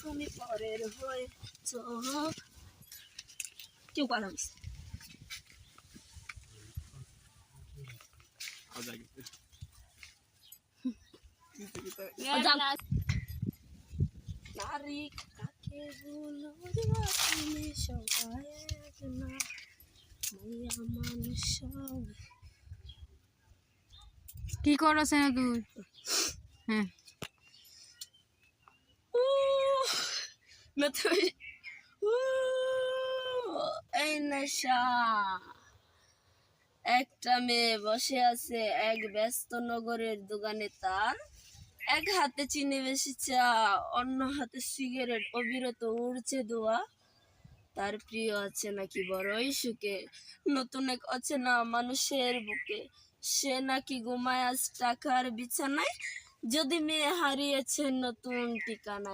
তুমি পরের হয়েছ। কেউ কথা বলছে নারী কাকে বলো তুমি সবাই এক না মাইয়া মানুষ সব। কি করছে না তুই? হ্যাঁ এই নেশা। একটা মেয়ে বসে আছে এক ব্যস্ত নগরের দোকানে, তার এক হাতে চিনি বেশি চা, অন্য হাতে সিগারেট, অবিরত উড়ছে ধোয়া। তার প্রিয় আছে নাকি বড়ই সুখে নতুন এক অচেনা মানুষের বুকে। সে নাকি ঘুমায় আজ টাকার বিছানায়, যদি মেয়ে হারিয়েছে নতুন ঠিকানায়।